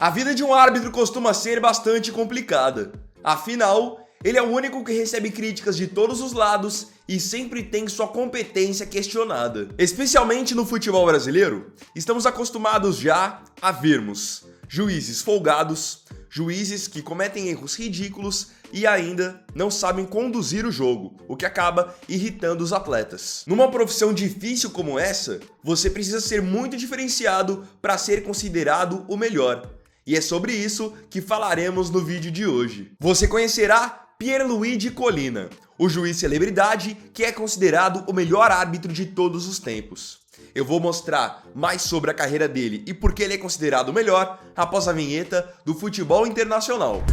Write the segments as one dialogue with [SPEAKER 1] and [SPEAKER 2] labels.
[SPEAKER 1] A vida de um árbitro costuma ser bastante complicada. Afinal, ele é o único que recebe críticas de todos os lados e sempre tem sua competência questionada. Especialmente no futebol brasileiro, estamos acostumados já a vermos juízes folgados, juízes que cometem erros ridículos e ainda não sabem conduzir o jogo, o que acaba irritando os atletas. Numa profissão difícil como essa, você precisa ser muito diferenciado para ser considerado o melhor. E é sobre isso que falaremos no vídeo de hoje. Você conhecerá Pierluigi Collina, o juiz celebridade que é considerado o melhor árbitro de todos os tempos. Eu vou mostrar mais sobre a carreira dele e por que ele é considerado o melhor após a vinheta do futebol internacional.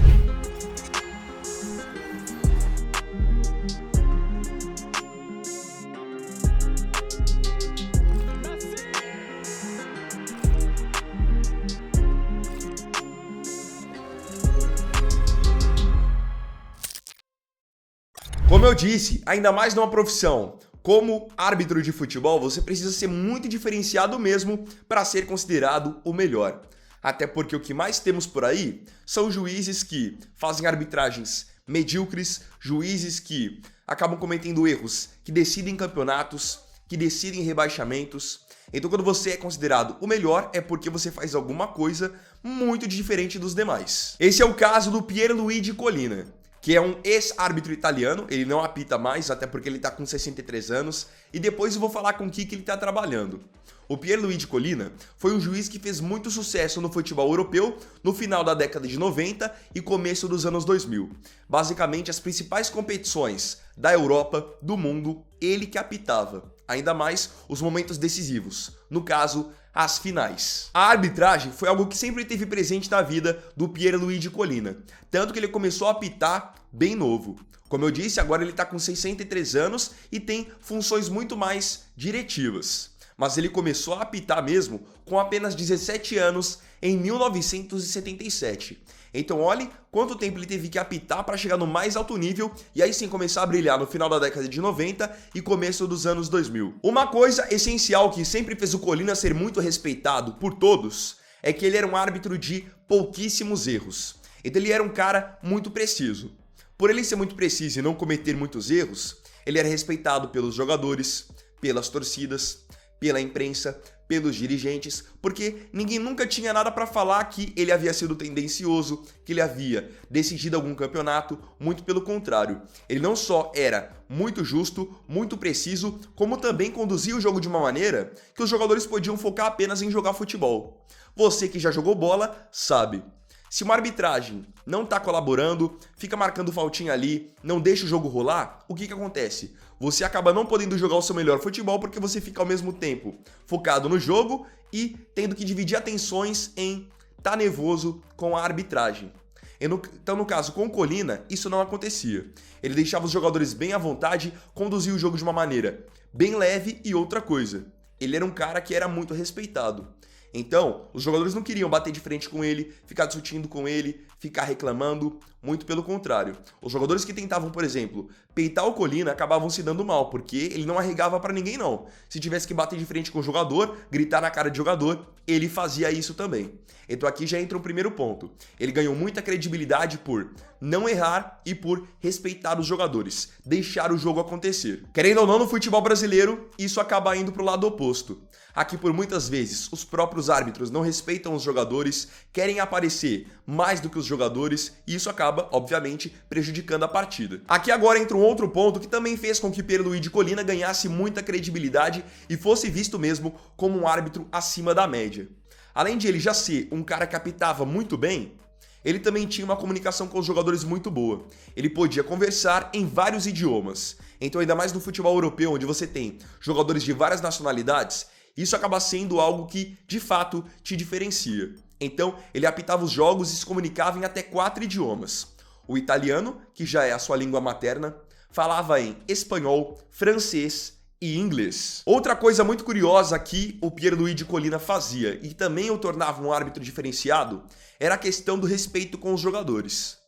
[SPEAKER 1] Como eu disse, ainda mais numa profissão como árbitro de futebol, você precisa ser muito diferenciado mesmo para ser considerado o melhor. Até porque o que mais temos por aí são juízes que fazem arbitragens medíocres, juízes que acabam cometendo erros, que decidem campeonatos, que decidem rebaixamentos. Então quando você é considerado o melhor é porque você faz alguma coisa muito diferente dos demais. Esse é o caso do Pierluigi Collina, que é um ex-árbitro italiano. Ele não apita mais, até porque ele tá com 63 anos, e depois eu vou falar com o que ele tá trabalhando. O Pierluigi Collina foi um juiz que fez muito sucesso no futebol europeu no final da década de 90 e começo dos anos 2000. Basicamente, as principais competições da Europa, do mundo, ele que apitava. Ainda mais os momentos decisivos, no caso, as finais. A arbitragem foi algo que sempre esteve presente na vida do Pierluigi Collina, tanto que ele começou a apitar bem novo. Como eu disse, agora ele está com 63 anos e tem funções muito mais diretivas. Mas ele começou a apitar mesmo com apenas 17 anos em 1977. Então olhe quanto tempo ele teve que apitar para chegar no mais alto nível e aí sim começar a brilhar no final da década de 90 e começo dos anos 2000. Uma coisa essencial que sempre fez o Collina ser muito respeitado por todos é que ele era um árbitro de pouquíssimos erros. Então ele era um cara muito preciso. Por ele ser muito preciso e não cometer muitos erros, ele era respeitado pelos jogadores, pelas torcidas, pela imprensa, pelos dirigentes, porque ninguém nunca tinha nada para falar que ele havia sido tendencioso, que ele havia decidido algum campeonato, muito pelo contrário. Ele não só era muito justo, muito preciso, como também conduzia o jogo de uma maneira que os jogadores podiam focar apenas em jogar futebol. Você que já jogou bola, sabe. Se uma arbitragem não está colaborando, fica marcando faltinha ali, não deixa o jogo rolar, o que acontece? Você acaba não podendo jogar o seu melhor futebol porque você fica ao mesmo tempo focado no jogo e tendo que dividir atenções em estar nervoso com a arbitragem. Então, no caso, com o Collina, isso não acontecia. Ele deixava os jogadores bem à vontade, conduzia o jogo de uma maneira bem leve e outra coisa. Ele era um cara que era muito respeitado. Então, os jogadores não queriam bater de frente com ele, ficar discutindo com ele, ficar reclamando, muito pelo contrário. Os jogadores que tentavam, por exemplo, peitar o Collina acabavam se dando mal, porque ele não arregava pra ninguém não. Se tivesse que bater de frente com o jogador, gritar na cara de jogador, ele fazia isso também. Então aqui já entra o primeiro ponto. Ele ganhou muita credibilidade por não errar e por respeitar os jogadores, deixar o jogo acontecer. Querendo ou não, no futebol brasileiro, isso acaba indo pro lado oposto. Aqui, por muitas vezes, os próprios árbitros não respeitam os jogadores, querem aparecer mais do que os jogadores, e isso acaba, obviamente, prejudicando a partida. Aqui agora entra um outro ponto que também fez com que Pierluigi Collina ganhasse muita credibilidade e fosse visto mesmo como um árbitro acima da média. Além de ele já ser um cara que apitava muito bem, ele também tinha uma comunicação com os jogadores muito boa. Ele podia conversar em vários idiomas. Então, ainda mais no futebol europeu, onde você tem jogadores de várias nacionalidades, isso acaba sendo algo que, de fato, te diferencia. Então, ele apitava os jogos e se comunicava em até 4 idiomas. O italiano, que já é a sua língua materna, falava em espanhol, francês e inglês. Outra coisa muito curiosa que o Pierluigi Collina fazia e também o tornava um árbitro diferenciado era a questão do respeito com os jogadores.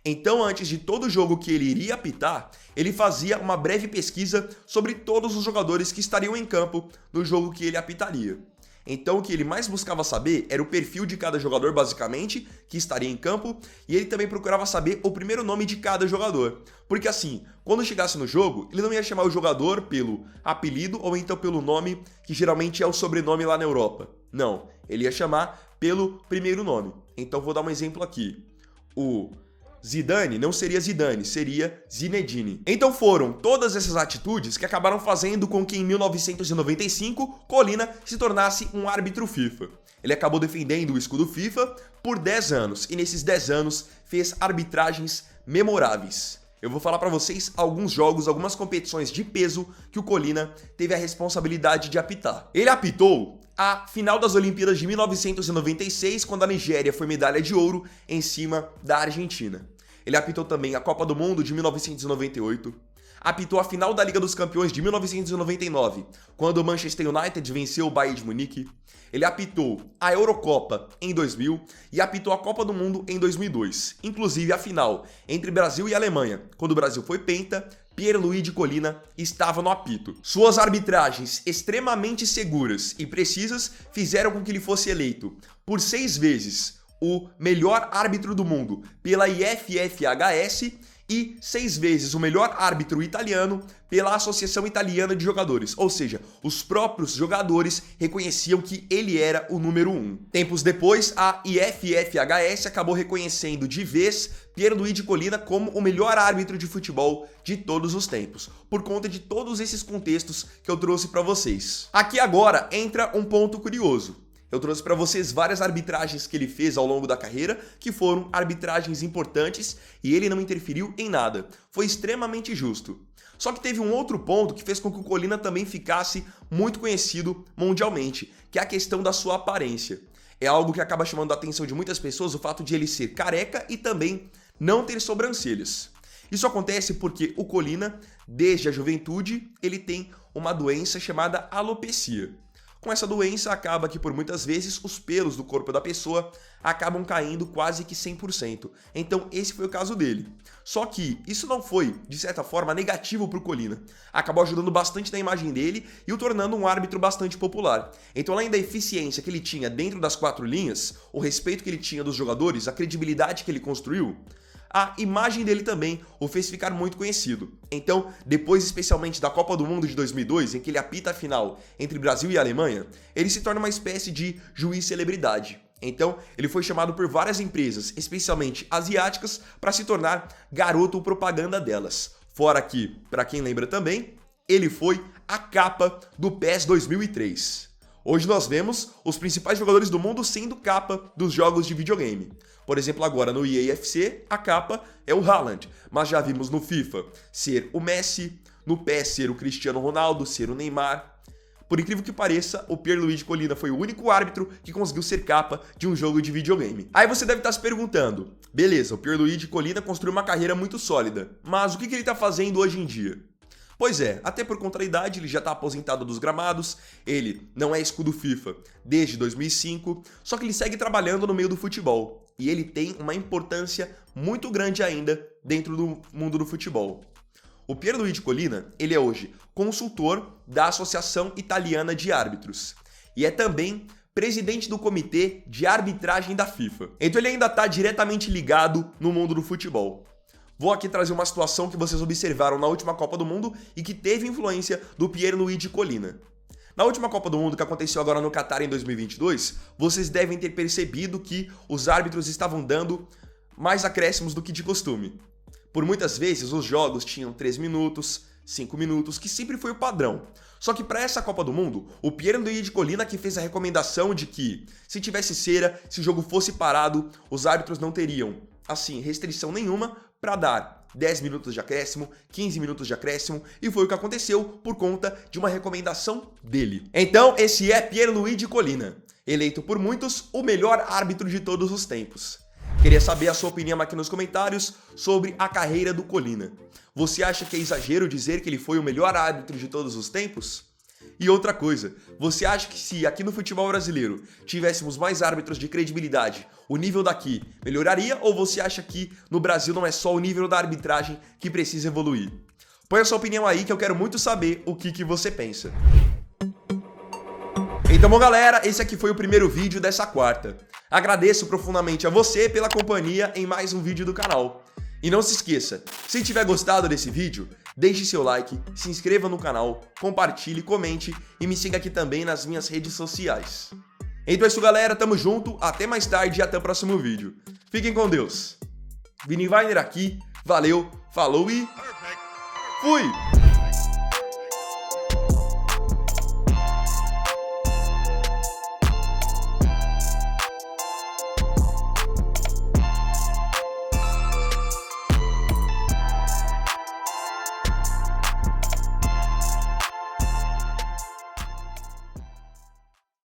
[SPEAKER 1] Então, antes de todo jogo que ele iria apitar, ele fazia uma breve pesquisa sobre todos os jogadores que estariam em campo no jogo que ele apitaria. Então o que ele mais buscava saber era o perfil de cada jogador, basicamente, que estaria em campo, e ele também procurava saber o primeiro nome de cada jogador. Porque assim, quando chegasse no jogo, ele não ia chamar o jogador pelo apelido ou então pelo nome, que geralmente é o sobrenome lá na Europa. Não, ele ia chamar pelo primeiro nome. Então vou dar um exemplo aqui. O Zidane não seria Zidane, seria Zinedine. Então foram todas essas atitudes que acabaram fazendo com que em 1995 Colina se tornasse um árbitro FIFA. Ele acabou defendendo o escudo FIFA por 10 anos e nesses 10 anos fez arbitragens memoráveis. Eu vou falar para vocês alguns jogos, algumas competições de peso que o Colina teve a responsabilidade de apitar. Ele apitou a final das Olimpíadas de 1996, quando a Nigéria foi medalha de ouro em cima da Argentina. Ele apitou também a Copa do Mundo de 1998. Apitou a final da Liga dos Campeões de 1999, quando o Manchester United venceu o Bayern de Munique. Ele apitou a Eurocopa em 2000 e apitou a Copa do Mundo em 2002. Inclusive a final entre Brasil e Alemanha, quando o Brasil foi penta, Pierluigi Collina estava no apito. Suas arbitragens extremamente seguras e precisas fizeram com que ele fosse eleito por 6 vezes o melhor árbitro do mundo pela IFFHS e 6 vezes o melhor árbitro italiano pela Associação Italiana de Jogadores. Ou seja, os próprios jogadores reconheciam que ele era o número 1. Tempos depois, a IFFHS acabou reconhecendo de vez Pierluigi Collina como o melhor árbitro de futebol de todos os tempos, por conta de todos esses contextos que eu trouxe para vocês. Aqui agora entra um ponto curioso. Eu trouxe para vocês várias arbitragens que ele fez ao longo da carreira, que foram arbitragens importantes e ele não interferiu em nada. Foi extremamente justo. Só que teve um outro ponto que fez com que o Collina também ficasse muito conhecido mundialmente, que é a questão da sua aparência. É algo que acaba chamando a atenção de muitas pessoas, o fato de ele ser careca e também não ter sobrancelhas. Isso acontece porque o Collina, desde a juventude, ele tem uma doença chamada alopecia. Com essa doença, acaba que por muitas vezes os pelos do corpo da pessoa acabam caindo quase que 100%. Então esse foi o caso dele. Só que isso não foi, de certa forma, negativo para o Collina. Acabou ajudando bastante na imagem dele e o tornando um árbitro bastante popular. Então, além da eficiência que ele tinha dentro das 4 linhas, o respeito que ele tinha dos jogadores, a credibilidade que ele construiu, a imagem dele também o fez ficar muito conhecido. Então, depois especialmente da Copa do Mundo de 2002, em que ele apita a final entre Brasil e Alemanha, ele se torna uma espécie de juiz celebridade. Então, ele foi chamado por várias empresas, especialmente asiáticas, para se tornar garoto propaganda delas. Fora que, para quem lembra também, ele foi a capa do PES 2003. Hoje nós vemos os principais jogadores do mundo sendo capa dos jogos de videogame. Por exemplo, agora no EA FC, a capa é o Haaland, mas já vimos no FIFA ser o Messi, no PES ser o Cristiano Ronaldo, ser o Neymar. Por incrível que pareça, o Pierluigi Collina foi o único árbitro que conseguiu ser capa de um jogo de videogame. Aí você deve estar se perguntando, beleza, o Pierluigi Collina construiu uma carreira muito sólida, mas o que ele está fazendo hoje em dia? Pois é, até por conta da idade, ele já está aposentado dos gramados, ele não é escudo FIFA desde 2005, só que ele segue trabalhando no meio do futebol. E ele tem uma importância muito grande ainda dentro do mundo do futebol. O Pierluigi Collina, ele é hoje consultor da Associação Italiana de Árbitros e é também presidente do Comitê de Arbitragem da FIFA. Então ele ainda está diretamente ligado no mundo do futebol. Vou aqui trazer uma situação que vocês observaram na última Copa do Mundo e que teve influência do Pierluigi Collina. Na última Copa do Mundo, que aconteceu agora no Catar em 2022, vocês devem ter percebido que os árbitros estavam dando mais acréscimos do que de costume. Por muitas vezes, os jogos tinham 3 minutos, 5 minutos, que sempre foi o padrão. Só que para essa Copa do Mundo, o Pierluigi Collina que fez a recomendação de que, se tivesse cera, se o jogo fosse parado, os árbitros não teriam, assim, restrição nenhuma para dar 10 minutos de acréscimo, 15 minutos de acréscimo, e foi o que aconteceu por conta de uma recomendação dele. Então, esse é Pierluigi Collina, eleito por muitos o melhor árbitro de todos os tempos. Queria saber a sua opinião aqui nos comentários sobre a carreira do Collina. Você acha que é exagero dizer que ele foi o melhor árbitro de todos os tempos? E outra coisa, você acha que se aqui no futebol brasileiro tivéssemos mais árbitros de credibilidade, o nível daqui melhoraria, ou você acha que no Brasil não é só o nível da arbitragem que precisa evoluir? Põe a sua opinião aí que eu quero muito saber o que você pensa. Então, bom galera, esse aqui foi o primeiro vídeo dessa quarta. Agradeço profundamente a você pela companhia em mais um vídeo do canal. E não se esqueça, se tiver gostado desse vídeo, deixe seu like, se inscreva no canal, compartilhe, comente e me siga aqui também nas minhas redes sociais. Então é isso galera, tamo junto, até mais tarde e até o próximo vídeo. Fiquem com Deus. Vini Weiner aqui, valeu, falou e fui!